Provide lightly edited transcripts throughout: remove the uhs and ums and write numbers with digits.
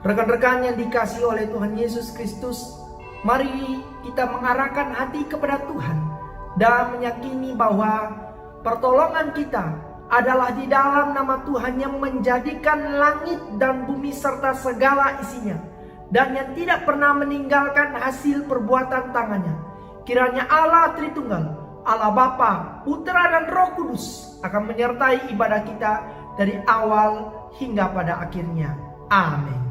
Rekan-rekan yang dikasihi oleh Tuhan Yesus Kristus, mari kita mengarahkan hati kepada Tuhan dan meyakini bahwa pertolongan kita adalah di dalam nama Tuhan yang menjadikan langit dan bumi serta segala isinya, dan yang tidak pernah meninggalkan hasil perbuatan tangannya. Kiranya Allah Tritunggal, Allah Bapa, Putra dan Roh Kudus akan menyertai ibadah kita dari awal hingga pada akhirnya. Amin.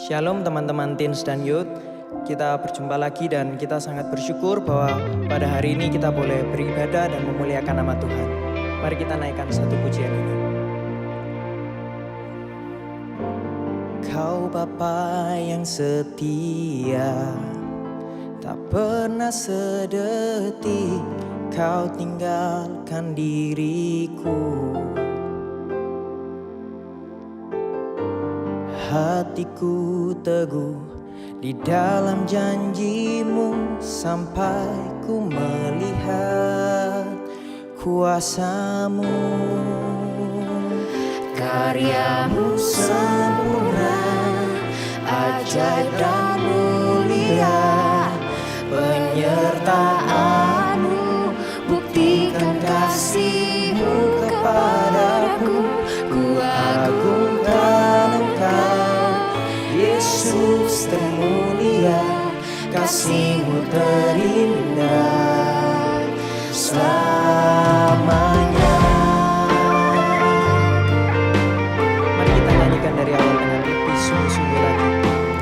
Shalom teman-teman teens dan youth. Kita berjumpa lagi dan kita sangat bersyukur bahwa pada hari ini kita boleh beribadah dan memuliakan nama Tuhan. Mari kita naikkan satu pujian ini. Kau Bapa yang setia, tak pernah sedetik Kau tinggalkan diriku. Hatiku teguh di dalam janjimu sampai ku melihat kuasamu. Karyamu sempurna, ajaib dan mulia, penyertaanmu buktikan kasihmu kepadaku. Ku agungkan Engkau, Yesus termulia, kasihmu terindah selamanya. Mari kita nyanyikan dari awal dengan lebih sungguh-sungguh lagi.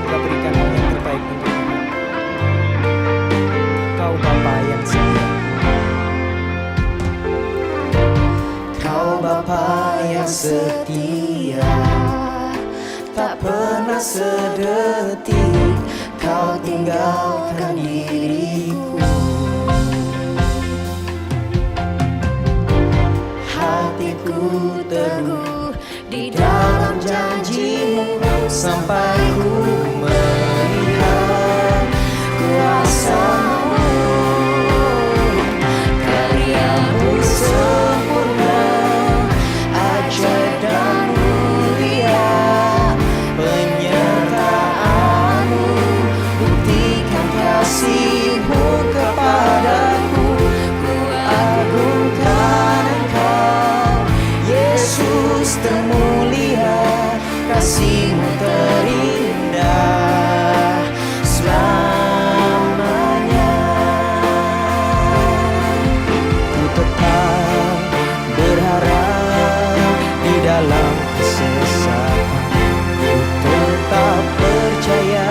Kita berikan yang terbaik untuk Tuhan. Kau Bapa yang setia, Kau Bapa yang setia, tak pernah sedetik Kau tinggalkan diriku. Hatiku teguh di dalam janjimu sampai ku melihat kuasamu. Karyamu sempurna, ajaib dan mulia, penyertaanmu buktikan kasihmu kepadaku. Ku agungkan Engkau, Yesus termulia, kasihmu terindah selamanya. Ku tetap berharap di dalam kesesatan, ku tetap percaya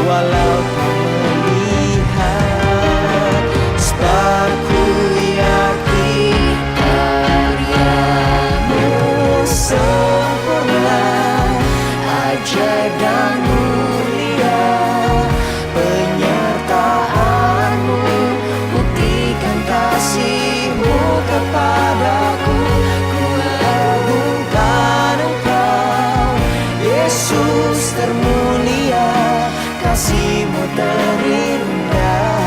walau tak melihat, sebab ku yakin karyamu sempurna, ajaib dan mulia, penyertaanmu buktikan kasihmu kepadaku. Ku agungkan Engkau, Yesus termulia, kasihmu terindah.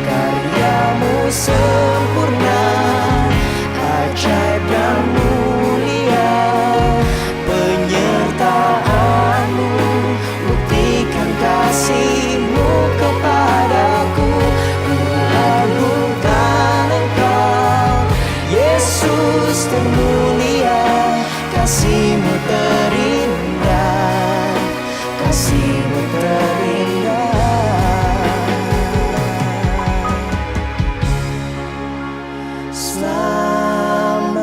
Karyamu sempurna, ajaib dan mulia, penyertaanmu buktikan kasihmu kepadaku. Ku agungkan Engkau, Yesus termulia, kasihmu terindah, kasihmu terindah selamanya.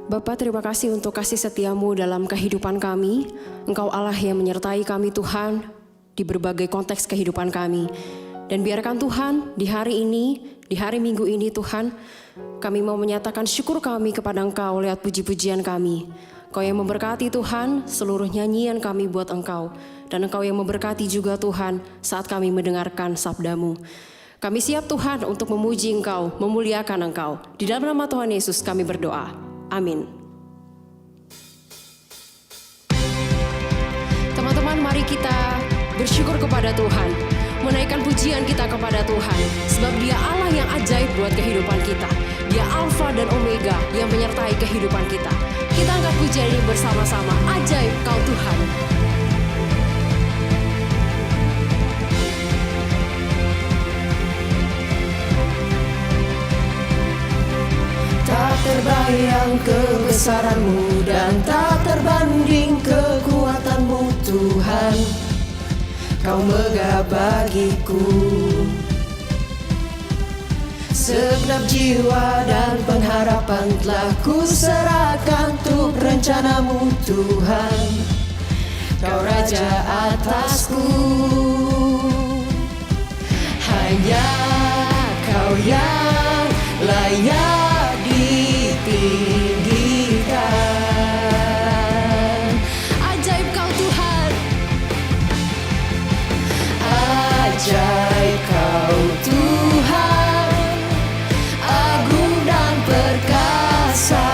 Bapa, terima kasih untuk kasih setiamu dalam kehidupan kami. Engkau Allah yang menyertai kami Tuhan di berbagai konteks kehidupan kami. Dan biarkan Tuhan di hari ini, di hari Minggu ini Tuhan, kami mau menyatakan syukur kami kepada Engkau lewat puji-pujian kami. Engkau yang memberkati Tuhan seluruh nyanyian kami buat Engkau. Dan Engkau yang memberkati juga Tuhan saat kami mendengarkan sabda-Mu. Kami siap Tuhan untuk memuji Engkau, memuliakan Engkau. Di dalam nama Tuhan Yesus kami berdoa. Amin. bersyukur kepada Tuhan, menaikkan pujian kita kepada Tuhan, sebab Dia Allah yang ajaib buat kehidupan kita. Dia Alfa dan Omega yang menyertai kehidupan kita. Kita angkat pujian ini bersama-sama. Ajaib Kau Tuhan. Tak terbayang kebesaran-Mu dan tak terbanding kekuatan-Mu Tuhan. Kau megah bagiku. Segenap jiwa dan pengharapan telah ku serahkan untuk rencana-Mu Tuhan. Kau Raja atasku. Hanya Kau yang layak ditinggikan. Ajaib Kau Tuhan. Ajaib Kau Tuhan, agung dan perkasa.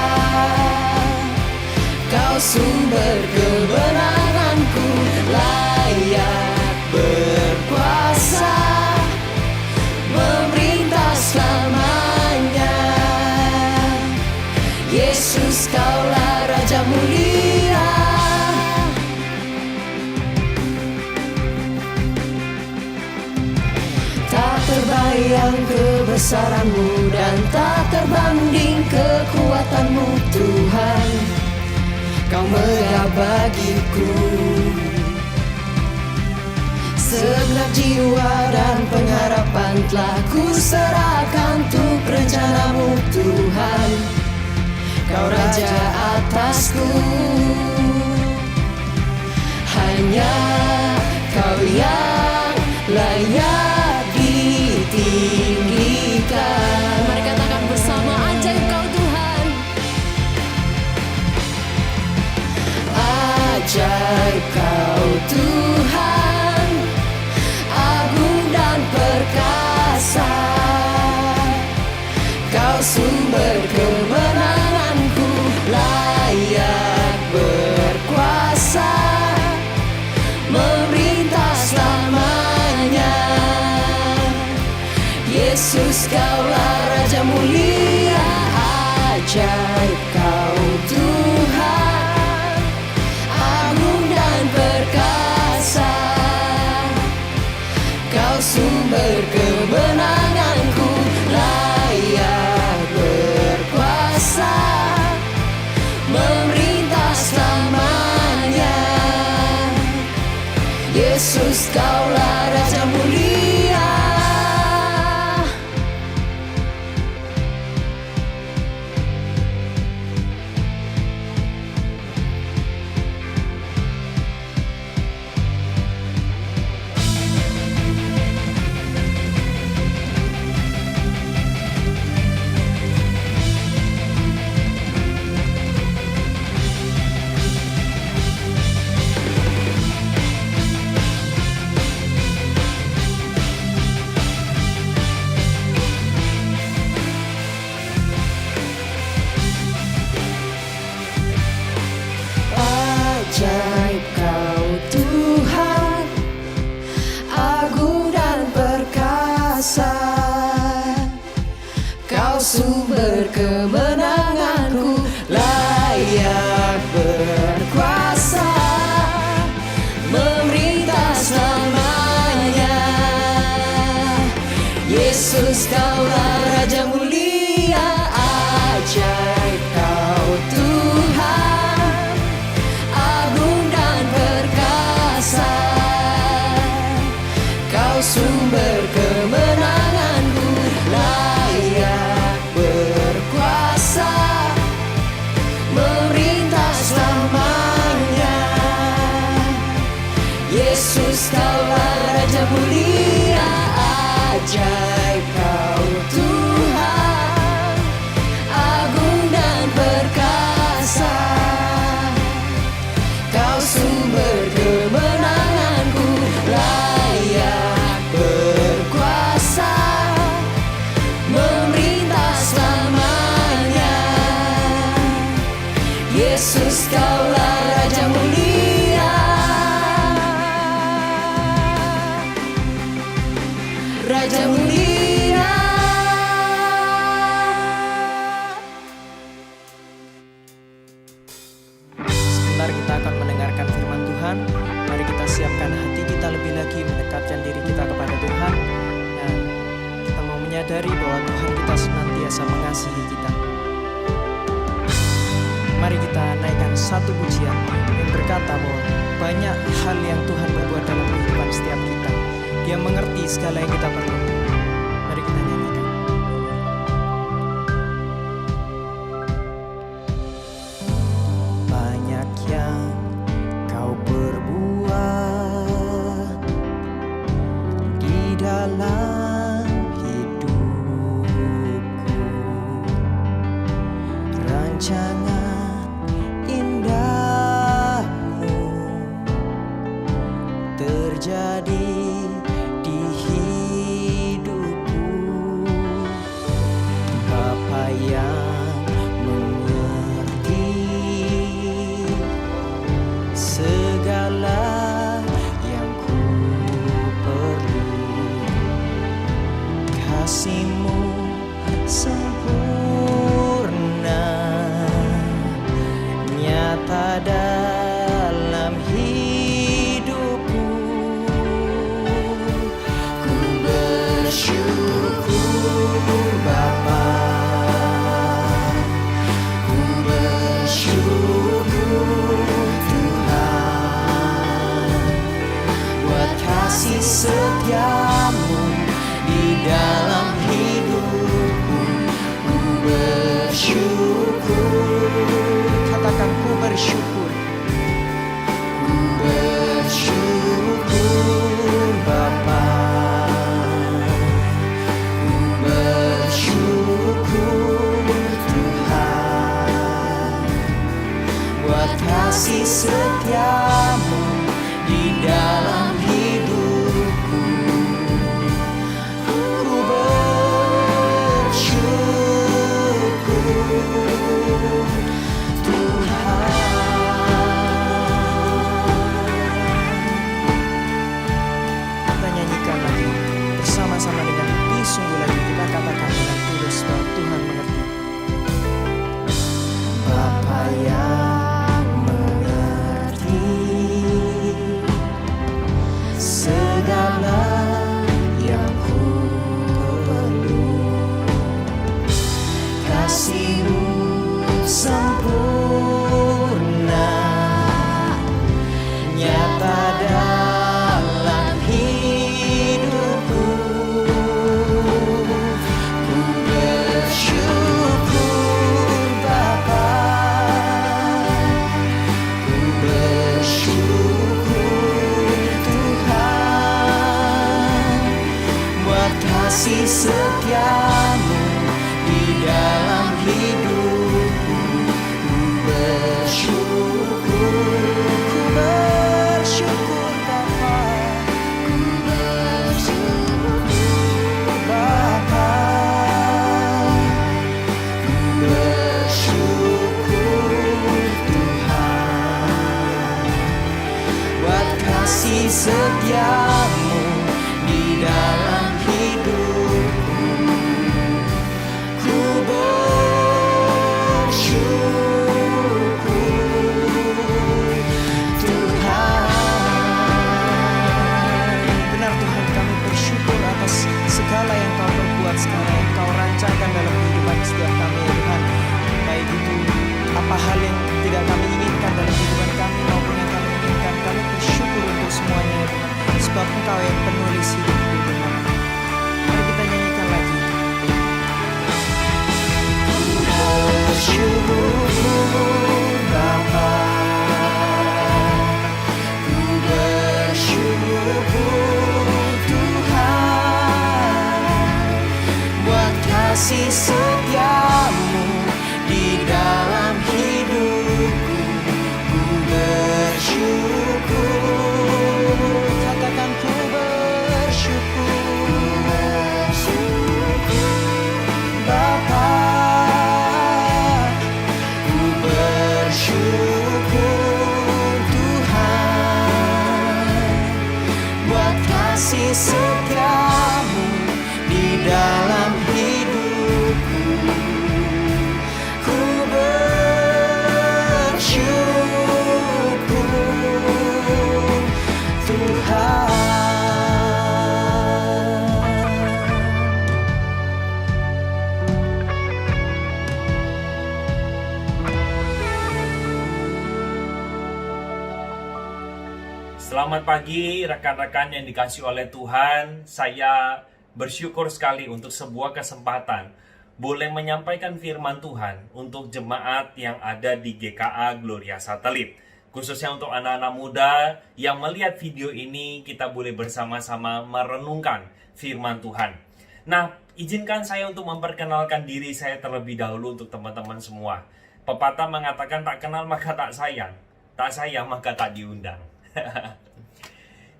Kau sumber kemenanganku, layak berkuasa, memerintah selamanya. Yesus, Kaulah Raja mulia. Tak terbayang kebesaran-Mu dan tak terbanding kekuatan-Mu Tuhan. Kau megah bagiku. Segenap jiwa dan pengharapan telah ku serahkan untuk rencana-Mu Tuhan. Kau Raja atasku. Hanya Kau yang layak ditinggikan. Mari katakan bersama, ajaib Kau Tuhan. Ajaib Kau Tuhan, agung dan perkasa. Kau sumber kemenanganku, layak berkuasa, memerintah selamanya. Yesus, Kaulah Raja mulia. Ajaib Kau Tuhan, agung dan perkasa. Kau sumber kemenanganku, layak berkuasa, memerintah selamanya. Yesus, Kaulah Raja mulia. Ajaib Kau Tuhan, agung dan perkasa. Kau sumber kemenanganku, layak berkuasa, memerintah selamanya. Yesus, Kaulah Raja mulia. Ajaib Kau Tuhan, agung dan perkasa. Kau sumber kemenanganku, layak berkuasa, memerintah selamanya. Yesus, Kaulah Raja mulia. Ajaib Kau Tuhan, agung dan menyadari bahwa Tuhan kita senantiasa mengasihi kita. Mari kita naikkan satu pujian yang berkata bahwa banyak hal yang Tuhan berbuat dalam kehidupan setiap kita. Dia mengerti segala yang kita perlu. Mari kita nyanyikan. Banyak yang kau perbuat di dalam hidupku, rancangan indahmu terjadi di hidupku. Bapa yang mengerti segala yang ku perlu, kasih-Mu sempurna nyata dalam hidupku. Ku bersyukur Bapa, ku bersyukur Tuhan, buat kasih setia-Mu di dalam hidupku. Ku bersyukur, katakan ku bersyukur. Ku bersyukur Bapa, ku bersyukur Tuhan, buat kasih setia-Mu di dalam hidupku. Ku bersyukur Tuhan. Kita nyanyikan lagi bersama-sama dengan lebih sungguh lagi. Kita katakan dengan tulus bahwa Tuhan mengerti. Bapa yang mengerti segala yang ku perlu, kasih-Mu sempurna nyata dalam hidupku. Ku bersyukur Bapa, ku bersyukur Tuhan, buat kasih setia-Mu di dalam hidupku. Ku bersyukur Bapa, ku bersyukur Bapa, ku bersyukur Tuhan, buat kasih setia-Mu di dalam hidupku. Ku bersyukur Tuhan. Benar Tuhan, kami bersyukur atas segala yang Kau perbuat, segala yang Kau rancangkan dalam kehidupan setiap kami ya Tuhan. Baik itu apa hal yang tidak kami inginkan dalam kehidupan kami maupun yang kami inginkan, kami bersyukur untuk semuanya ya Tuhan. Sebab Engkau yang penulis hidupku Tuhan. Mari kita nyanyikan lagi. Bersyukur Bapa, ku bersyukur Tuhan, buat kasih setia-Mu di dalam hidupku. Ku bersyukur, katakan ku bersyukur Bapa, ku bersyukur Tuhan, buat kasih setia-Mu di dalam hidupku. Selamat pagi rekan-rekan yang dikasihi oleh Tuhan. Saya bersyukur sekali untuk sebuah kesempatan boleh menyampaikan firman Tuhan untuk jemaat yang ada di GKA Gloria Satelit. Khususnya untuk anak-anak muda yang melihat video ini, kita boleh bersama-sama merenungkan firman Tuhan. Nah, izinkan saya untuk memperkenalkan diri saya terlebih dahulu untuk teman-teman semua. Pepatah mengatakan tak kenal maka tak sayang maka tak diundang.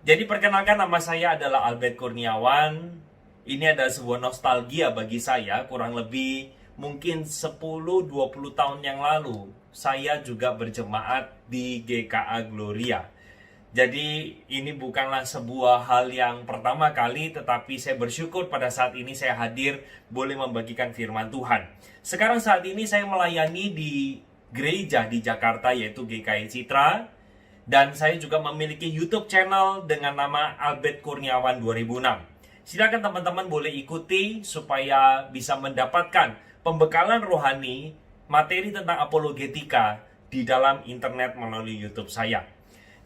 Jadi perkenalkan, nama saya adalah Albert Kurniawan. Ini adalah sebuah nostalgia bagi saya. Kurang lebih mungkin 10-20 tahun yang lalu saya juga berjemaat di GKA Gloria. Jadi ini bukanlah sebuah hal yang pertama kali, tetapi saya bersyukur pada saat ini saya hadir boleh membagikan firman Tuhan. Sekarang saat ini saya melayani di gereja di Jakarta, yaitu GKI Citra. Dan saya juga memiliki YouTube channel dengan nama Albert Kurniawan 2006. Silakan teman-teman boleh ikuti supaya bisa mendapatkan pembekalan rohani, materi tentang apologetika di dalam internet melalui YouTube saya.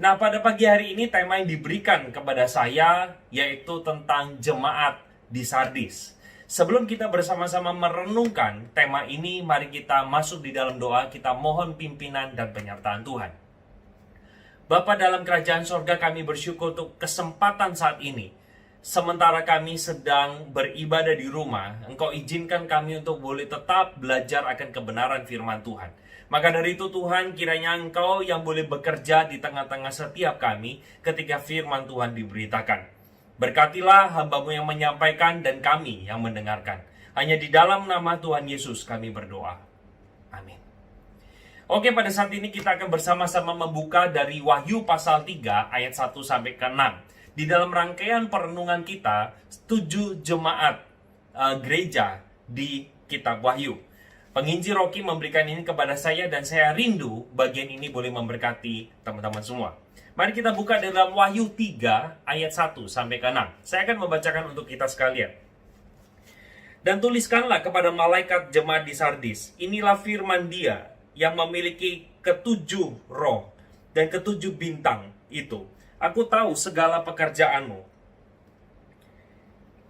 Nah, pada pagi hari ini tema yang diberikan kepada saya yaitu tentang jemaat di Sardis. Sebelum kita bersama-sama merenungkan tema ini, mari kita masuk di dalam doa, kita mohon pimpinan dan penyertaan Tuhan. Bapa dalam kerajaan sorga, kami bersyukur untuk kesempatan saat ini. Sementara kami sedang beribadah di rumah, Engkau izinkan kami untuk boleh tetap belajar akan kebenaran firman Tuhan. Maka dari itu Tuhan, kiranya Engkau yang boleh bekerja di tengah-tengah setiap kami ketika firman Tuhan diberitakan. Berkatilah hamba-Mu yang menyampaikan dan kami yang mendengarkan. Hanya di dalam nama Tuhan Yesus kami berdoa. Amin. Oke, pada saat ini kita akan bersama-sama membuka dari Wahyu pasal 3 ayat 1 sampai ke 6. Di dalam rangkaian perenungan kita 7 jemaat gereja di kitab Wahyu. Penginjil Rocky memberikan ini kepada saya dan saya rindu bagian ini boleh memberkati teman-teman semua. Mari kita buka dalam Wahyu 3 ayat 1 sampai ke 6. Saya akan membacakan untuk kita sekalian. Dan tuliskanlah kepada malaikat jemaat di Sardis, inilah firman Dia yang memiliki ketujuh roh dan ketujuh bintang itu. Aku tahu segala pekerjaanmu.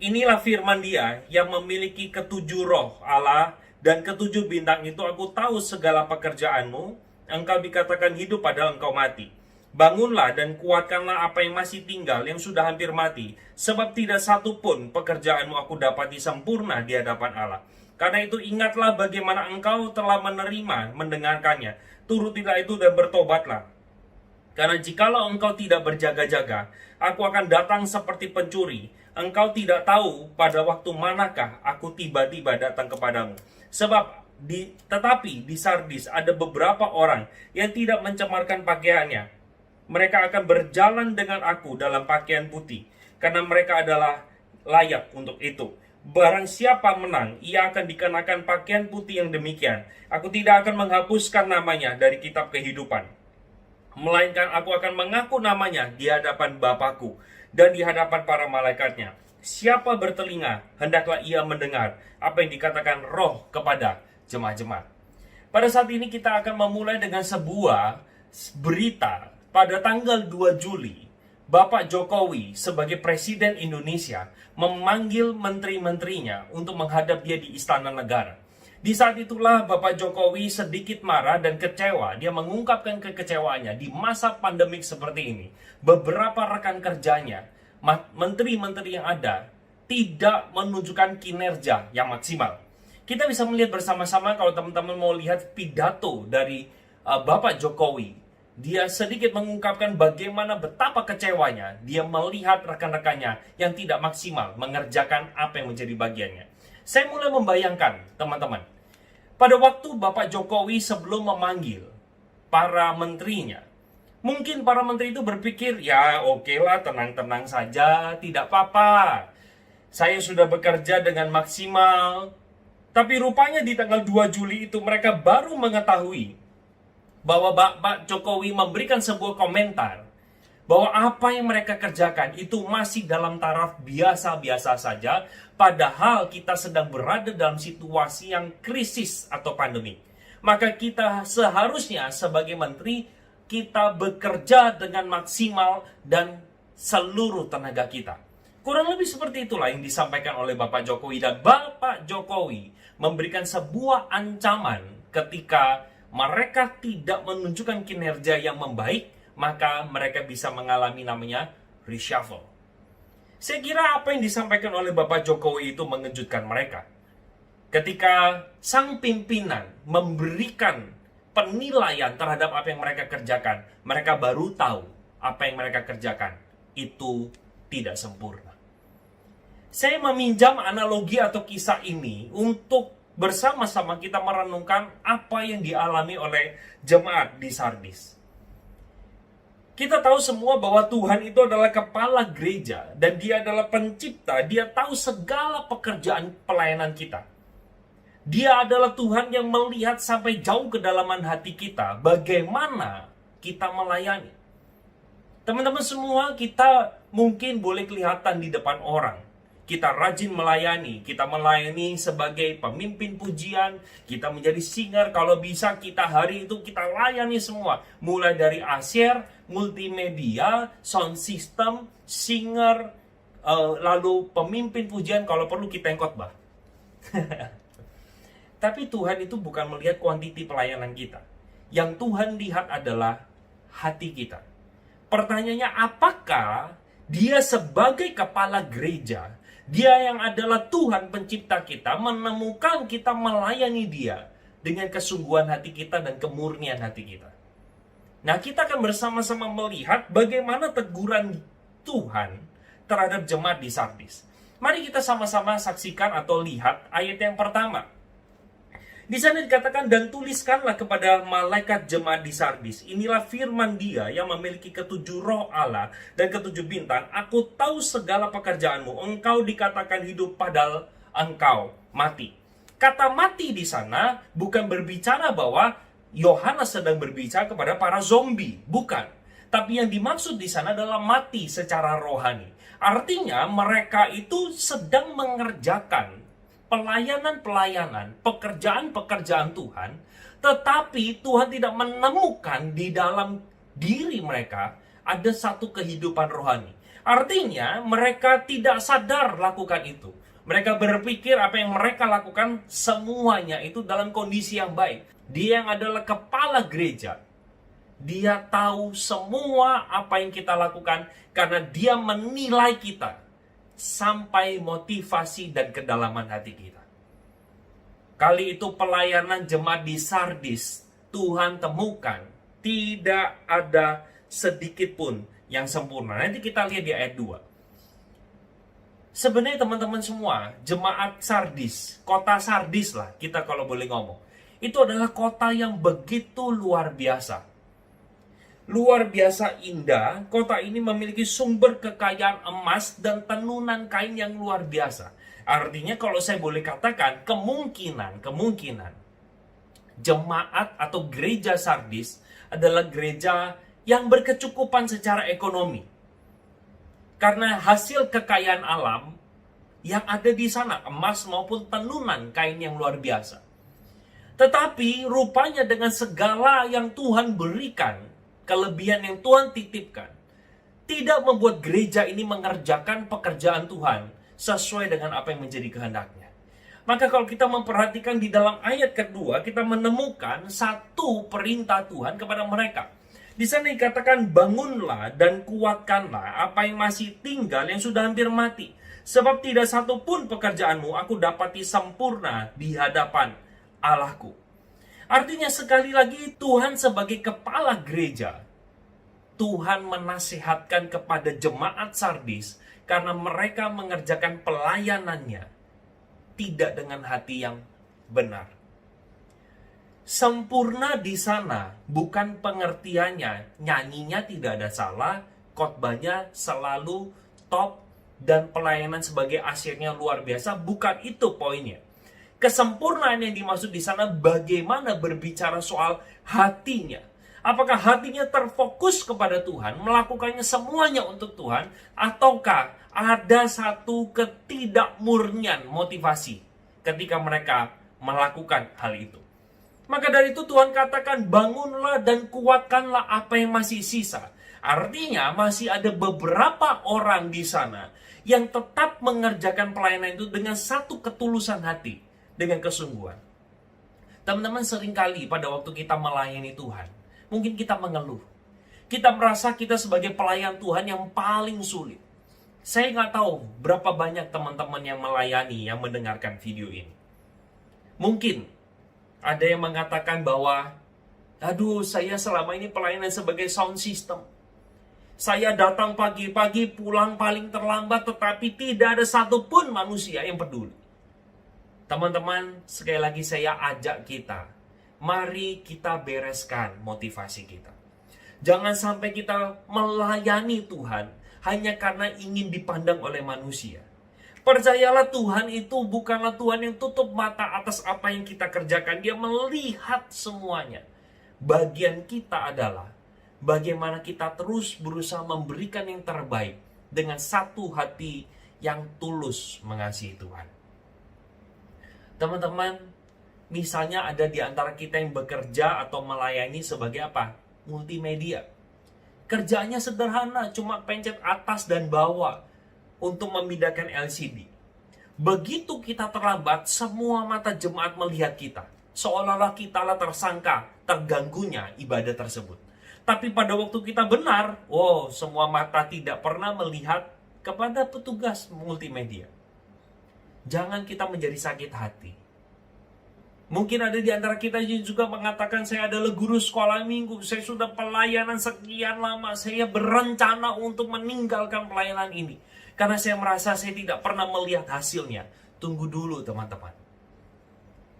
Inilah firman Dia yang memiliki ketujuh roh Allah dan ketujuh bintang itu. Aku tahu segala pekerjaanmu. Engkau dikatakan hidup padahal engkau mati. Bangunlah dan kuatkanlah apa yang masih tinggal, yang sudah hampir mati. Sebab tidak satu pun pekerjaanmu aku dapati sempurna di hadapan Allah. Karena itu ingatlah bagaimana engkau telah menerima, mendengarkannya. Turutilah itu dan bertobatlah. Karena jikalau engkau tidak berjaga-jaga, aku akan datang seperti pencuri. Engkau tidak tahu pada waktu manakah aku tiba-tiba datang kepadamu. Tetapi di Sardis ada beberapa orang yang tidak mencemarkan pakaiannya. Mereka akan berjalan dengan aku dalam pakaian putih, karena mereka adalah layak untuk itu. Barang siapa menang, ia akan dikenakan pakaian putih yang demikian. Aku tidak akan menghapuskan namanya dari kitab kehidupan, melainkan aku akan mengaku namanya di hadapan Bapakku dan di hadapan para malaikatnya. Siapa bertelinga, hendaklah ia mendengar apa yang dikatakan Roh kepada jemaat-jemaat. Pada saat ini kita akan memulai dengan sebuah berita. Pada tanggal 2 Juli, Bapak Jokowi sebagai Presiden Indonesia memanggil menteri-menterinya untuk menghadap dia di Istana Negara. Di saat itulah Bapak Jokowi sedikit marah dan kecewa. Dia mengungkapkan kekecewaannya di masa pandemik seperti ini. Beberapa rekan kerjanya, menteri-menteri yang ada, tidak menunjukkan kinerja yang maksimal. Kita bisa melihat bersama-sama kalau teman-teman mau lihat pidato dari Bapak Jokowi. Dia sedikit mengungkapkan bagaimana betapa kecewanya dia melihat rekan-rekannya yang tidak maksimal mengerjakan apa yang menjadi bagiannya. Saya mulai membayangkan, teman-teman, pada waktu Bapak Jokowi sebelum memanggil para menterinya, mungkin para menteri itu berpikir, ya oke lah, tenang-tenang saja, tidak apa-apa. Saya sudah bekerja dengan maksimal. Tapi rupanya di tanggal 2 Juli itu mereka baru mengetahui bahwa Bapak Jokowi memberikan sebuah komentar bahwa apa yang mereka kerjakan itu masih dalam taraf biasa-biasa saja, padahal kita sedang berada dalam situasi yang krisis atau pandemi. Maka kita seharusnya sebagai menteri kita bekerja dengan maksimal dan seluruh tenaga kita. Kurang lebih seperti itulah yang disampaikan oleh Bapak Jokowi. Dan Bapak Jokowi memberikan sebuah ancaman ketika mereka tidak menunjukkan kinerja yang membaik, maka mereka bisa mengalami namanya reshuffle. Saya kira apa yang disampaikan oleh Bapak Jokowi itu mengejutkan mereka. Ketika sang pimpinan memberikan penilaian terhadap apa yang mereka kerjakan, mereka baru tahu apa yang mereka kerjakan itu tidak sempurna. Saya meminjam analogi atau kisah ini untuk bersama-sama kita merenungkan apa yang dialami oleh jemaat di Sardis. Kita tahu semua bahwa Tuhan itu adalah kepala gereja dan Dia adalah pencipta. Dia tahu segala pekerjaan pelayanan kita. Dia adalah Tuhan yang melihat sampai jauh kedalaman hati kita, bagaimana kita melayani. Teman-teman semua, kita mungkin boleh kelihatan di depan orang. Kita rajin melayani, kita melayani sebagai pemimpin pujian, kita menjadi singer, kalau bisa kita hari itu kita layani semua. Mulai dari asyir, multimedia, sound system, singer, lalu pemimpin pujian, kalau perlu kita yang khotbah. Tapi Tuhan itu bukan melihat kuantiti pelayanan kita. Yang Tuhan lihat adalah hati kita. Pertanyaannya, apakah Dia sebagai kepala gereja, Dia yang adalah Tuhan pencipta kita, menemukan kita melayani Dia dengan kesungguhan hati kita dan kemurnian hati kita? Nah, kita akan bersama-sama melihat bagaimana teguran Tuhan terhadap jemaat di Sardis. Mari kita sama-sama saksikan atau lihat ayat yang pertama. Di sana dikatakan, dan tuliskanlah kepada malaikat jemaat di Sardis, inilah firman Dia yang memiliki ketujuh roh Allah dan ketujuh bintang. Aku tahu segala pekerjaanmu, engkau dikatakan hidup padahal engkau mati. Kata mati di sana bukan berbicara bahwa Yohanes sedang berbicara kepada para zombie, bukan. Tapi yang dimaksud di sana adalah mati secara rohani. Artinya mereka itu sedang mengerjakan pelayanan-pelayanan, pekerjaan-pekerjaan Tuhan, tetapi Tuhan tidak menemukan di dalam diri mereka ada satu kehidupan rohani. Artinya mereka tidak sadar lakukan itu. Mereka berpikir apa yang mereka lakukan semuanya itu dalam kondisi yang baik. Dia yang adalah kepala gereja, Dia tahu semua apa yang kita lakukan karena Dia menilai kita sampai motivasi dan kedalaman hati kita. Kali itu pelayanan jemaat di Sardis, Tuhan temukan tidak ada sedikit pun yang sempurna. Nanti kita lihat di ayat 2. Sebenarnya teman-teman semua, jemaat Sardis, kota Sardis lah kita kalau boleh ngomong, itu adalah kota yang begitu luar biasa. Luar biasa indah, kota ini memiliki sumber kekayaan emas dan tenunan kain yang luar biasa. Artinya kalau saya boleh katakan, kemungkinan jemaat atau gereja Sardis adalah gereja yang berkecukupan secara ekonomi. Karena hasil kekayaan alam yang ada di sana, emas maupun tenunan kain yang luar biasa. Tetapi rupanya dengan segala yang Tuhan berikan, kelebihan yang Tuhan titipkan, tidak membuat gereja ini mengerjakan pekerjaan Tuhan sesuai dengan apa yang menjadi kehendaknya. Maka kalau kita memperhatikan di dalam ayat kedua, kita menemukan satu perintah Tuhan kepada mereka. Di sana dikatakan, bangunlah dan kuatkanlah apa yang masih tinggal yang sudah hampir mati. Sebab tidak satu pun pekerjaanmu aku dapati sempurna di hadapan Allahku. Artinya sekali lagi Tuhan sebagai kepala gereja, Tuhan menasihatkan kepada jemaat Sardis karena mereka mengerjakan pelayanannya tidak dengan hati yang benar. Sempurna di sana bukan pengertiannya nyanyinya tidak ada salah, khotbahnya selalu top, dan pelayanan sebagai asyirnya luar biasa. Bukan itu poinnya. Kesempurnaan yang dimaksud di sana bagaimana berbicara soal hatinya. Apakah hatinya terfokus kepada Tuhan, melakukannya semuanya untuk Tuhan, ataukah ada satu ketidakmurnian motivasi ketika mereka melakukan hal itu. Maka dari itu Tuhan katakan, bangunlah dan kuatkanlah apa yang masih sisa. Artinya masih ada beberapa orang di sana yang tetap mengerjakan pelayanan itu dengan satu ketulusan hati, dengan kesungguhan. Teman-teman, seringkali pada waktu kita melayani Tuhan, mungkin kita mengeluh. Kita merasa kita sebagai pelayan Tuhan yang paling sulit. Saya nggak tahu berapa banyak teman-teman yang melayani, yang mendengarkan video ini. Mungkin ada yang mengatakan bahwa, aduh, saya selama ini pelayanan sebagai sound system. Saya datang pagi-pagi, pulang paling terlambat, tetapi tidak ada satupun manusia yang peduli. Teman-teman, sekali lagi saya ajak kita, mari kita bereskan motivasi kita. Jangan sampai kita melayani Tuhan hanya karena ingin dipandang oleh manusia. Percayalah, Tuhan itu bukanlah Tuhan yang tutup mata atas apa yang kita kerjakan. Dia melihat semuanya. Bagian kita adalah bagaimana kita terus berusaha memberikan yang terbaik dengan satu hati yang tulus mengasihi Tuhan. Teman-teman, misalnya ada di antara kita yang bekerja atau melayani sebagai apa? Multimedia. Kerjaannya sederhana, cuma pencet atas dan bawah untuk memindahkan LCD. Begitu kita terlambat, semua mata jemaat melihat kita. Seolah-olah kitalah tersangka terganggunya ibadah tersebut. Tapi pada waktu kita benar, semua mata tidak pernah melihat kepada petugas multimedia. Jangan kita menjadi sakit hati. Mungkin ada di antara kita yang juga mengatakan, saya adalah guru sekolah minggu, saya sudah pelayanan sekian lama, saya berencana untuk meninggalkan pelayanan ini. Karena saya merasa saya tidak pernah melihat hasilnya. Tunggu dulu teman-teman.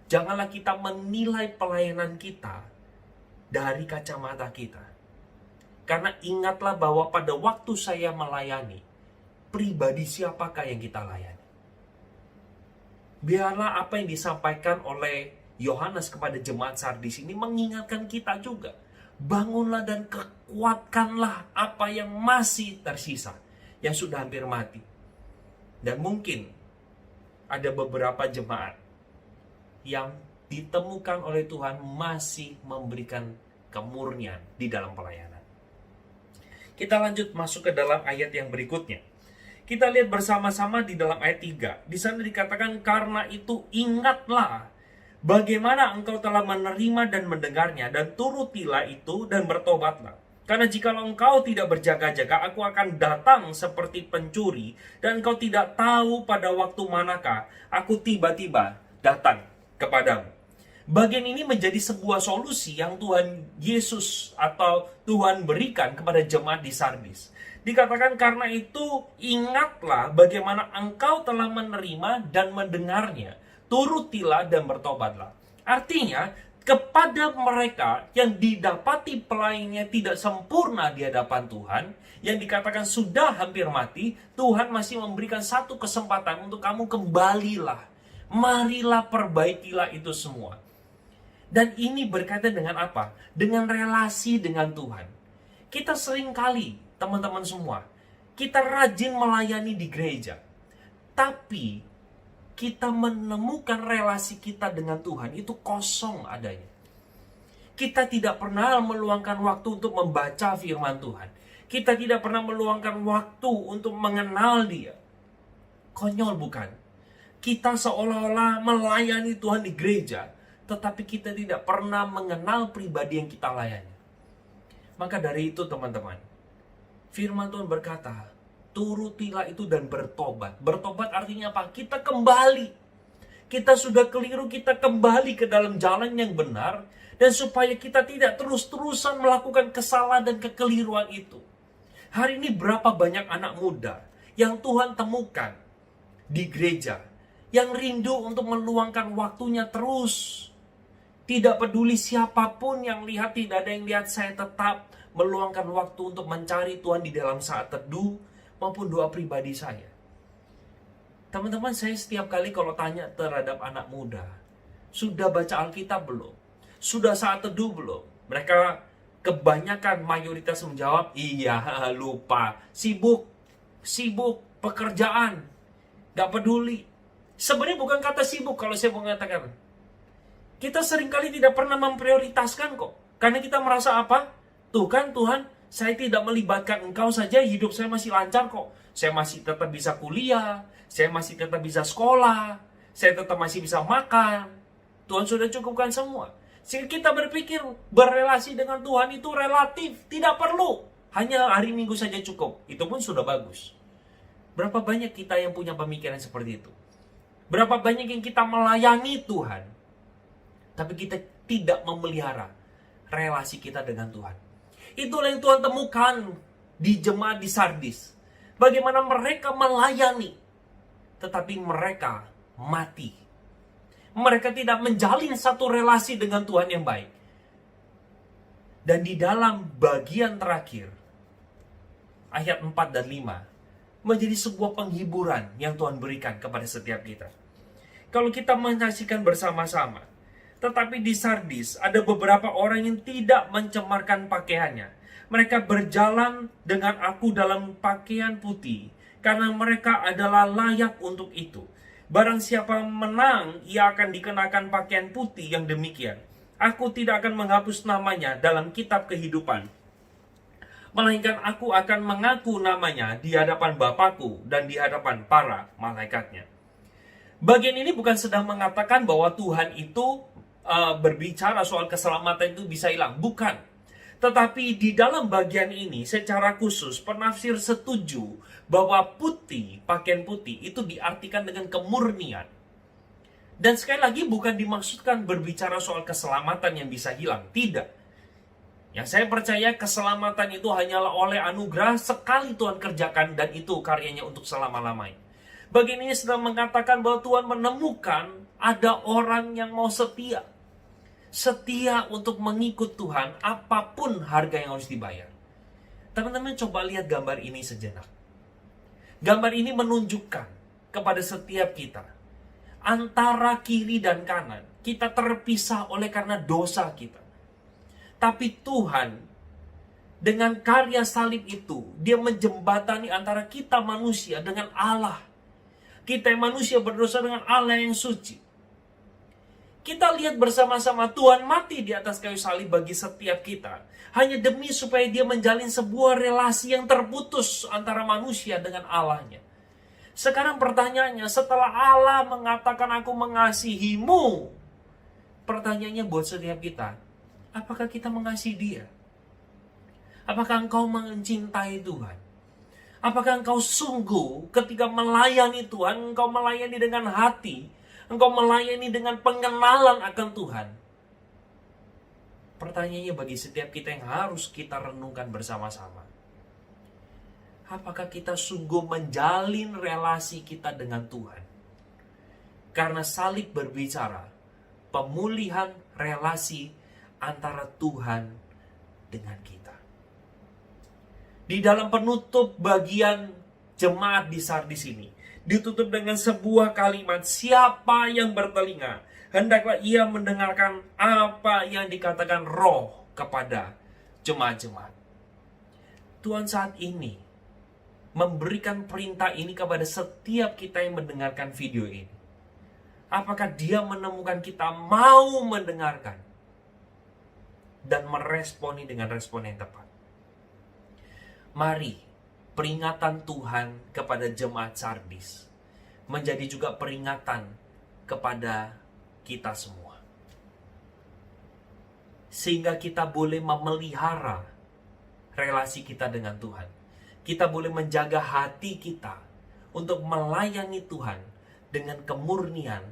Janganlah kita menilai pelayanan kita dari kacamata kita. Karena ingatlah bahwa pada waktu saya melayani, pribadi siapakah yang kita layani? Biarlah apa yang disampaikan oleh Yohanes kepada jemaat Sardis ini mengingatkan kita juga. Bangunlah dan kekuatkanlah apa yang masih tersisa, yang sudah hampir mati. Dan mungkin ada beberapa jemaat yang ditemukan oleh Tuhan masih memberikan kemurnian di dalam pelayanan. Kita lanjut masuk ke dalam ayat yang berikutnya. Kita lihat bersama-sama di dalam ayat 3. Di sana dikatakan, karena itu ingatlah bagaimana engkau telah menerima dan mendengarnya, dan turutilah itu dan bertobatlah. Karena jikalau engkau tidak berjaga-jaga, aku akan datang seperti pencuri, dan engkau tidak tahu pada waktu manakah aku tiba-tiba datang kepadamu. Bagian ini menjadi sebuah solusi yang Tuhan Yesus atau Tuhan berikan kepada jemaat di Sardis. Dikatakan, karena itu ingatlah bagaimana engkau telah menerima dan mendengarnya, turutilah dan bertobatlah. Artinya, kepada mereka yang didapati pelayanannya tidak sempurna di hadapan Tuhan, yang dikatakan sudah hampir mati, Tuhan masih memberikan satu kesempatan untuk kamu kembalilah. Marilah perbaikilah itu semua. Dan ini berkaitan dengan apa? Dengan relasi dengan Tuhan. Kita seringkali, teman-teman semua, kita rajin melayani di gereja. Tapi kita menemukan relasi kita dengan Tuhan itu kosong adanya. Kita tidak pernah meluangkan waktu untuk membaca firman Tuhan. Kita tidak pernah meluangkan waktu untuk mengenal Dia. Konyol bukan? Kita seolah-olah melayani Tuhan di gereja, tetapi kita tidak pernah mengenal pribadi yang kita layani. Maka dari itu teman-teman, firman Tuhan berkata, turutilah itu dan bertobat. Bertobat artinya apa? Kita kembali. Kita sudah keliru, kita kembali ke dalam jalan yang benar. Dan supaya kita tidak terus-terusan melakukan kesalahan dan kekeliruan itu. Hari ini berapa banyak anak muda yang Tuhan temukan di gereja, yang rindu untuk meluangkan waktunya terus. Tidak peduli siapapun yang lihat, tidak ada yang lihat, saya tetap meluangkan waktu untuk mencari Tuhan di dalam saat teduh maupun doa pribadi saya. Teman-teman, saya setiap kali kalau tanya terhadap anak muda, sudah baca Alkitab belum? Sudah saat teduh belum? Mereka kebanyakan mayoritas menjawab, iya, lupa, sibuk, pekerjaan, gak peduli. Sebenarnya bukan kata sibuk kalau saya mengatakan. Kita seringkali tidak pernah memprioritaskan kok. Karena kita merasa apa? Tuh kan Tuhan, saya tidak melibatkan Engkau saja, hidup saya masih lancar kok. Saya masih tetap bisa kuliah, saya masih tetap bisa sekolah, saya tetap masih bisa makan. Tuhan sudah cukupkan semua. Sehingga kita berpikir berrelasi dengan Tuhan itu relatif, tidak perlu. Hanya hari Minggu saja cukup, itu pun sudah bagus. Berapa banyak kita yang punya pemikiran seperti itu? Berapa banyak yang kita melayani Tuhan, tapi kita tidak memelihara relasi kita dengan Tuhan. Itulah yang Tuhan temukan di jemaat di Sardis. Bagaimana mereka melayani, tetapi mereka mati. Mereka tidak menjalin satu relasi dengan Tuhan yang baik. Dan di dalam bagian terakhir, ayat 4 dan 5, menjadi sebuah penghiburan yang Tuhan berikan kepada setiap kita. Kalau kita menyaksikan bersama-sama, tetapi di Sardis ada beberapa orang yang tidak mencemarkan pakaiannya. Mereka berjalan dengan aku dalam pakaian putih, karena mereka adalah layak untuk itu. Barang siapa menang, ia akan dikenakan pakaian putih yang demikian. Aku tidak akan menghapus namanya dalam kitab kehidupan, melainkan aku akan mengaku namanya di hadapan Bapakku dan di hadapan para malaikatnya. Bagian ini bukan sedang mengatakan bahwa Tuhan itu berbicara soal keselamatan itu bisa hilang. Bukan. Tetapi di dalam bagian ini secara khusus penafsir setuju bahwa putih, pakaian putih itu diartikan dengan kemurnian. Dan sekali lagi bukan dimaksudkan berbicara soal keselamatan yang bisa hilang. Tidak. Yang saya percaya keselamatan itu hanyalah oleh anugerah sekali Tuhan kerjakan dan itu karyanya untuk selama-lamanya. Bagian ini sedang mengatakan bahwa Tuhan menemukan ada orang yang mau setia. Setia untuk mengikut Tuhan apapun harga yang harus dibayar. Teman-teman coba lihat gambar ini sejenak. Gambar ini menunjukkan kepada setiap kita. Antara kiri dan kanan, kita terpisah oleh karena dosa kita. Tapi Tuhan, dengan karya salib itu, dia menjembatani antara kita manusia dengan Allah. Kita yang manusia berdosa dengan Allah yang suci. Kita lihat bersama-sama Tuhan mati di atas kayu salib bagi setiap kita. Hanya demi supaya dia menjalin sebuah relasi yang terputus antara manusia dengan Allahnya. Sekarang pertanyaannya, setelah Allah mengatakan aku mengasihimu, pertanyaannya buat setiap kita, apakah kita mengasihi dia? Apakah engkau mencintai Tuhan? Apakah engkau sungguh ketika melayani Tuhan, engkau melayani dengan hati, engkau melayani dengan pengenalan akan Tuhan? Pertanyaannya bagi setiap kita yang harus kita renungkan bersama-sama. Apakah kita sungguh menjalin relasi kita dengan Tuhan? Karena salib berbicara pemulihan relasi antara Tuhan dengan kita. Di dalam penutup bagian jemaat di Sardis ini, ditutup dengan sebuah kalimat, siapa yang bertelinga, hendaklah ia mendengarkan apa yang dikatakan Roh kepada jemaat-jemaat. Tuhan saat ini memberikan perintah ini kepada setiap kita yang mendengarkan video ini. Apakah dia menemukan kita mau mendengarkan dan meresponi dengan respon yang tepat? Mari peringatan Tuhan kepada jemaat Sardis menjadi juga peringatan kepada kita semua. Sehingga kita boleh memelihara relasi kita dengan Tuhan. Kita boleh menjaga hati kita untuk melayani Tuhan dengan kemurnian,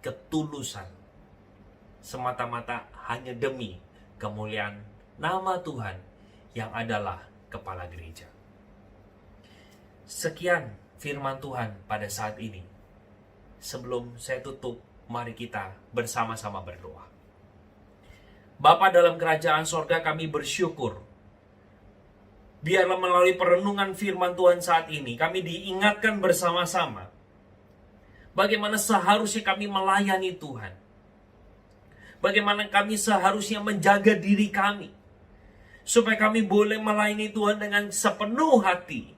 ketulusan. Semata-mata hanya demi kemuliaan nama Tuhan yang adalah Kepala Gereja. Sekian firman Tuhan pada saat ini. Sebelum saya tutup, mari kita bersama-sama berdoa. Bapa dalam kerajaan sorga, kami bersyukur. Biarlah melalui perenungan firman Tuhan saat ini, kami diingatkan bersama-sama bagaimana seharusnya kami melayani Tuhan. Bagaimana kami seharusnya menjaga diri kami, supaya kami boleh melayani Tuhan dengan sepenuh hati.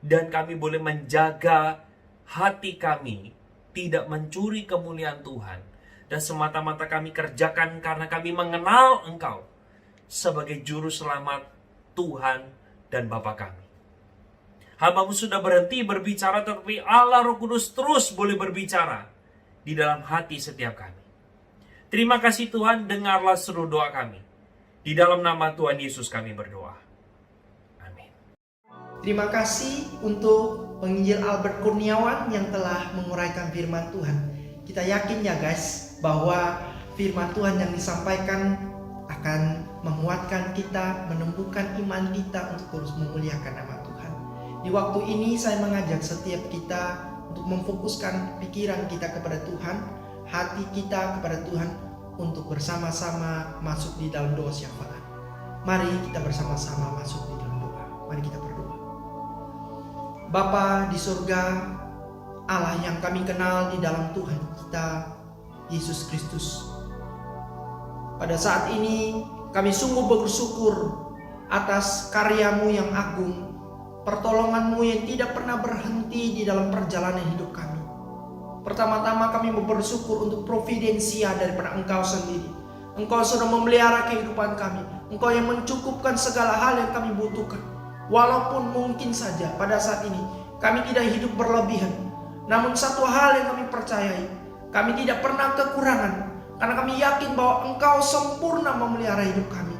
Dan kami boleh menjaga hati kami tidak mencuri kemuliaan Tuhan, dan semata-mata kami kerjakan karena kami mengenal Engkau sebagai Juru Selamat, Tuhan dan Bapa kami. Hamba-Mu sudah berhenti berbicara, tetapi Allah Roh Kudus terus boleh berbicara di dalam hati setiap kami. Terima kasih Tuhan, dengarlah seru doa kami. Di dalam nama Tuhan Yesus kami berdoa. Amin. Terima kasih untuk penginjil Albert Kurniawan yang telah menguraikan firman Tuhan. Kita yakin ya guys, bahwa firman Tuhan yang disampaikan akan menguatkan kita, menumbuhkan iman kita untuk terus memuliakan nama Tuhan. Di waktu ini saya mengajak setiap kita untuk memfokuskan pikiran kita kepada Tuhan, hati kita kepada Tuhan, untuk bersama-sama masuk di dalam doa syafaat. Mari kita bersama-sama masuk di dalam doa. Mari kita berdoa. Bapa di surga, Allah yang kami kenal di dalam Tuhan kita, Yesus Kristus. Pada saat ini kami sungguh bersyukur atas karya-Mu yang agung, pertolongan-Mu yang tidak pernah berhenti di dalam perjalanan hidup kami. Pertama-tama kami bersyukur untuk providensia daripada Engkau sendiri. Engkau sudah memelihara kehidupan kami. Engkau yang mencukupkan segala hal yang kami butuhkan. Walaupun mungkin saja pada saat ini kami tidak hidup berlebihan, namun satu hal yang kami percayai, kami tidak pernah kekurangan, karena kami yakin bahwa Engkau sempurna memelihara hidup kami.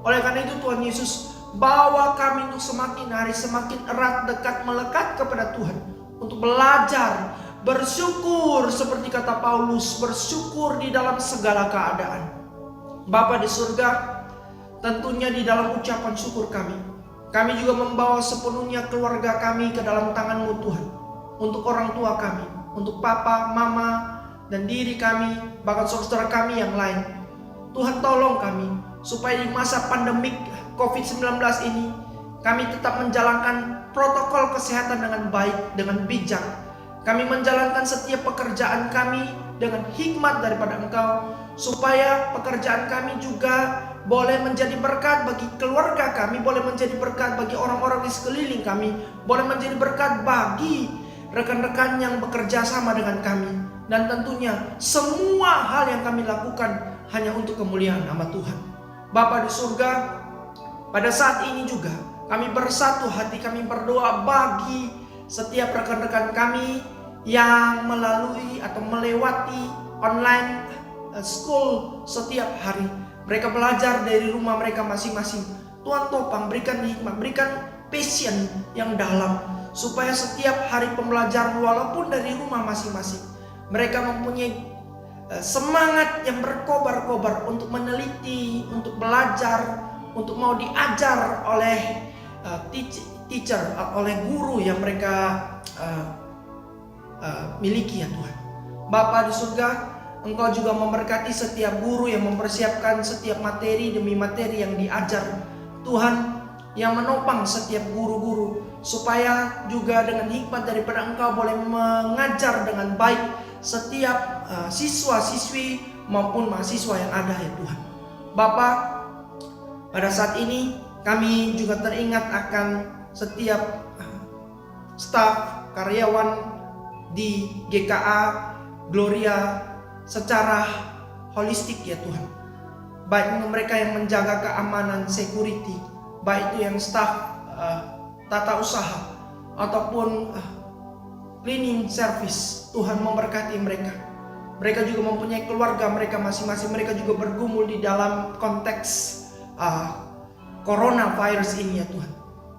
Oleh karena itu Tuhan Yesus, bawa kami untuk semakin hari semakin erat, dekat, melekat kepada Tuhan, untuk belajar bersyukur seperti kata Paulus, bersyukur di dalam segala keadaan. Bapa di surga, tentunya di dalam ucapan syukur kami juga membawa sepenuhnya keluarga kami ke dalam tangan-Mu Tuhan. Untuk orang tua kami, untuk papa, mama, dan diri kami, bahkan saudara kami yang lain. Tuhan tolong kami, supaya di masa pandemik COVID-19 ini, kami tetap menjalankan protokol kesehatan dengan baik, dengan bijak. Kami menjalankan setiap pekerjaan kami dengan hikmat daripada Engkau, supaya pekerjaan kami juga boleh menjadi berkat bagi keluarga kami, boleh menjadi berkat bagi orang-orang di sekeliling kami, boleh menjadi berkat bagi rekan-rekan yang bekerja sama dengan kami. Dan tentunya semua hal yang kami lakukan hanya untuk kemuliaan nama Tuhan. Bapa di surga, pada saat ini juga kami bersatu hati, kami berdoa bagi setiap rekan-rekan kami yang melalui atau melewati online school setiap hari. Mereka belajar dari rumah mereka masing-masing. Tuhan topang, berikan hikmat, berikan passion yang dalam, supaya setiap hari pembelajaran walaupun dari rumah masing-masing, mereka mempunyai semangat yang berkobar-kobar untuk meneliti, untuk belajar, untuk mau diajar oleh teacher, oleh guru yang mereka miliki ya Tuhan. Bapa di surga, Engkau juga memberkati setiap guru yang mempersiapkan setiap materi demi materi yang diajar. Tuhan yang menopang setiap guru-guru, supaya juga dengan hikmat daripada Engkau boleh mengajar dengan baik setiap siswa-siswi maupun mahasiswa yang ada ya Tuhan. Bapa, pada saat ini kami juga teringat akan setiap staf, karyawan di GKA Gloria secara holistik ya Tuhan. Baik mereka yang menjaga keamanan, security, baik itu yang staf tata usaha ataupun cleaning service. Tuhan memberkati mereka. Mereka juga mempunyai keluarga mereka masing-masing. Mereka juga bergumul di dalam konteks coronavirus ini ya Tuhan.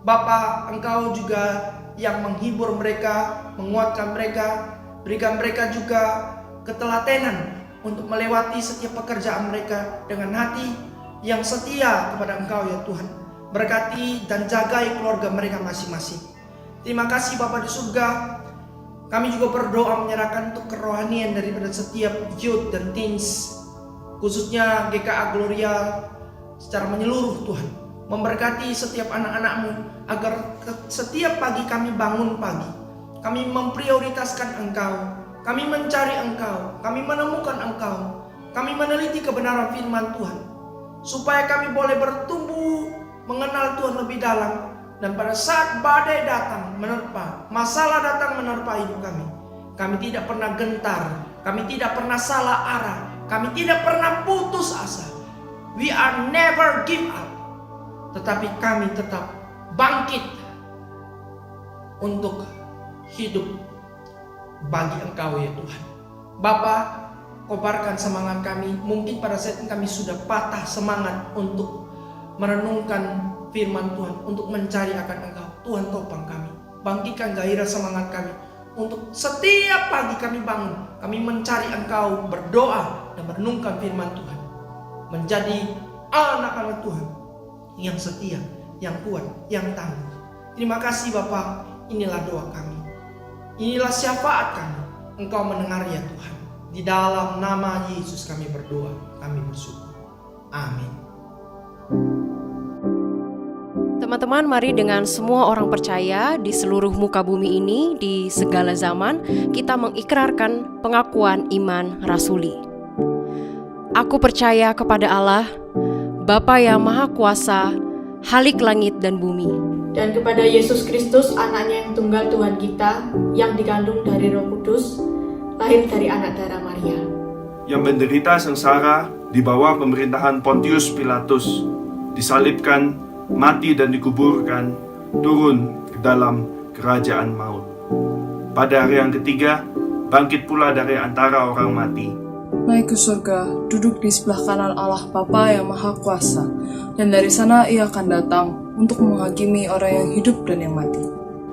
Bapa, Engkau juga yang menghibur mereka, menguatkan mereka, berikan mereka juga ketelatenan untuk melewati setiap pekerjaan mereka dengan hati yang setia kepada Engkau ya Tuhan. Berkati dan jagai keluarga mereka masing-masing. Terima kasih Bapa di surga. Kami juga berdoa menyerahkan untuk kerohanian daripada setiap youth dan teens, khususnya GKA Gloria secara menyeluruh Tuhan. Memberkati setiap anak-anak-Mu, agar setiap pagi kami bangun pagi, kami memprioritaskan Engkau, kami mencari Engkau, kami menemukan Engkau, kami meneliti kebenaran firman Tuhan, supaya kami boleh bertumbuh mengenal Tuhan lebih dalam. Dan pada saat badai datang menerpa, masalah datang menerpa hidup kami tidak pernah gentar, kami tidak pernah salah arah, Kami tidak pernah putus asa. We are never give up. Tetapi kami tetap bangkit untuk hidup bagi Engkau ya Tuhan. Bapa, kobarkan semangat kami. Mungkin pada saat ini kami sudah patah semangat untuk merenungkan firman Tuhan, untuk mencari akan Engkau. Tuhan, topang kami, bangkitkan gairah semangat kami untuk setiap pagi kami bangun, kami mencari Engkau, berdoa dan merenungkan firman Tuhan, menjadi anak-anak Tuhan yang setia, yang kuat, yang tangguh. Terima kasih Bapa, inilah doa kami, inilah syafaat kami. Engkau mendengar ya Tuhan. Di dalam nama Yesus kami berdoa, kami bersyukur. Amin. Teman-teman, mari dengan semua orang percaya di seluruh muka bumi ini, di segala zaman, kita mengikrarkan pengakuan iman rasuli. Aku percaya kepada Allah, Bapa yang Maha Kuasa, Halik langit dan bumi, dan kepada Yesus Kristus, anaknya yang tunggal Tuhan kita, yang dikandung dari Roh Kudus, lahir dari anak darah Maria, yang menderita sengsara di bawah pemerintahan Pontius Pilatus, disalibkan, mati dan dikuburkan, turun ke dalam kerajaan maut. Pada hari yang ketiga, bangkit pula dari antara orang mati. Naik ke surga, duduk di sebelah kanan Allah Bapa yang Maha Kuasa, dan dari sana ia akan datang untuk menghakimi orang yang hidup dan yang mati.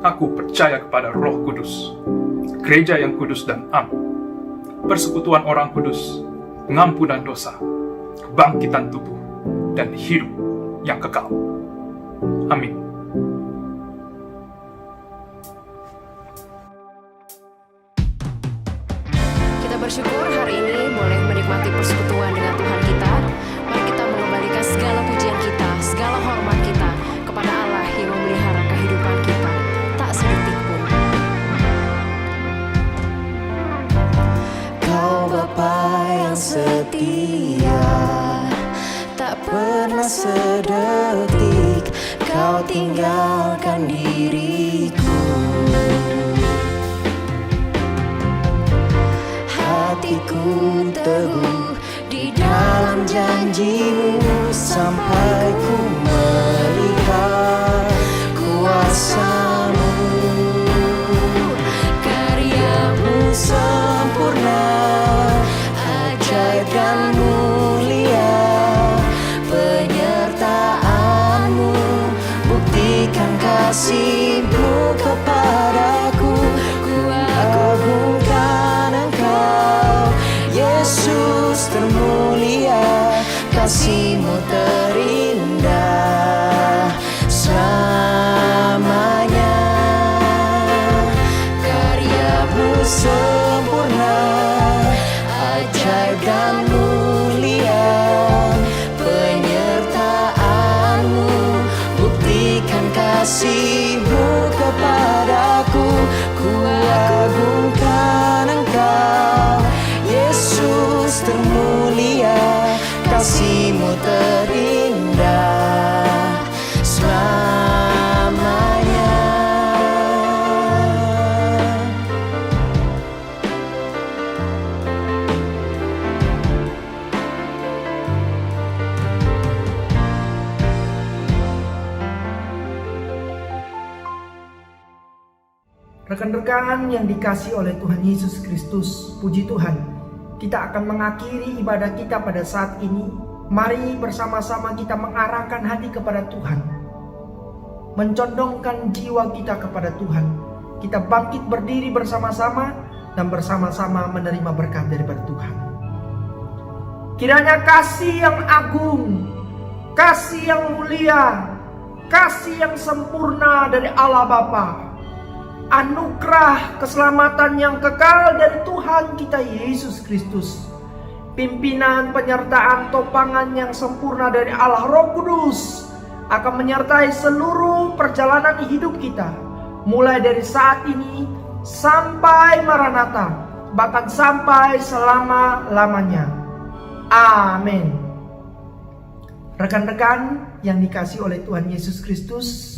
Aku percaya kepada Roh Kudus, gereja yang kudus dan am, persekutuan orang kudus, pengampunan dosa, kebangkitan tubuh, dan hidup yang kekal. Amin. Kita bersyukur hari ini boleh menikmati persekutuan dengan Tuhan kita. Mari kita mengembalikan segala pujian kita, segala hormat kita kepada Allah yang memelihara kehidupan kita tak sedetik pun. Kau Bapa yang setia, tak pernah sedetik Kau tinggalkan diriku. Hatiku teguh di dalam janji-Mu sampai ku melihat kuasa-Mu. Karya-Mu sempurna, ajaib dan mulia, penyertaan-Mu buktikan kasih-Mu kepadaku. Ku agungkan Engkau, Yesus termulia, kasih-Mu terindah selamanya. Karya-Mu sempurna, ajaib dan mulia, penyertaan-Mu buktikan kasih-Mu kepadaku. Ku agungkan Engkau, Yesus termulia, kasih-Mu terindah selamanya. Rekan-rekan yang dikasihi oleh Tuhan Yesus Kristus, puji Tuhan, kita akan mengakhiri ibadah kita pada saat ini. Mari bersama-sama kita mengarahkan hati kepada Tuhan, mencondongkan jiwa kita kepada Tuhan. Kita bangkit berdiri bersama-sama dan bersama-sama menerima berkat daripada Tuhan. Kiranya kasih yang agung, kasih yang mulia, kasih yang sempurna dari Allah Bapa, anugerah keselamatan yang kekal dari Tuhan kita Yesus Kristus, pimpinan, penyertaan, topangan yang sempurna dari Allah Roh Kudus akan menyertai seluruh perjalanan hidup kita, mulai dari saat ini sampai Maranatha, bahkan sampai selama-lamanya. Amin. Rekan-rekan yang dikasihi oleh Tuhan Yesus Kristus,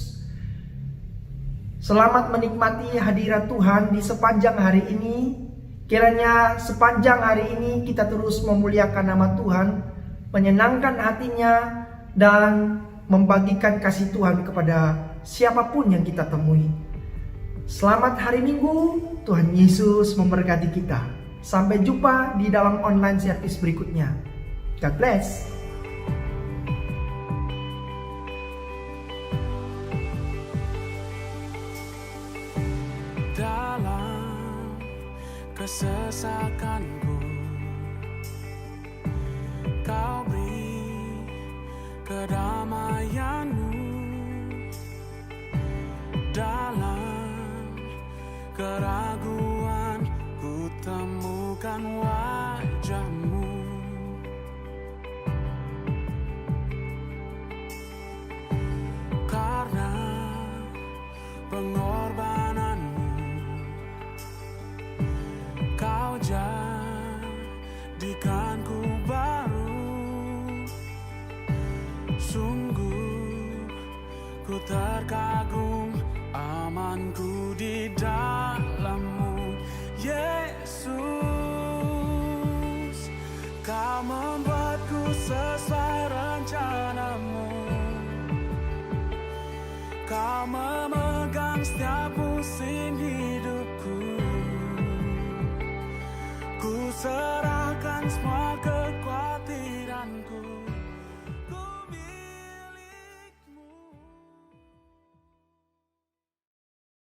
selamat menikmati hadirat Tuhan di sepanjang hari ini. Kiranya sepanjang hari ini kita terus memuliakan nama Tuhan, menyenangkan hatinya, dan membagikan kasih Tuhan kepada siapapun yang kita temui. Selamat hari Minggu, Tuhan Yesus memberkati kita. Sampai jumpa di dalam online service berikutnya. God bless. Dalam kesesakanku, Kau beri kedamaianmu. Dalam keraguan ku temukan wajah-Mu. Karena pengorbanan-Mu, Kau jadikanku baru. Sungguh ku terkagum, amanku di dalam-Mu, Yesus. Kau membuatku sesuai rencana-Mu. Kau memegang setiap musim hidupku. Ku serahkan semua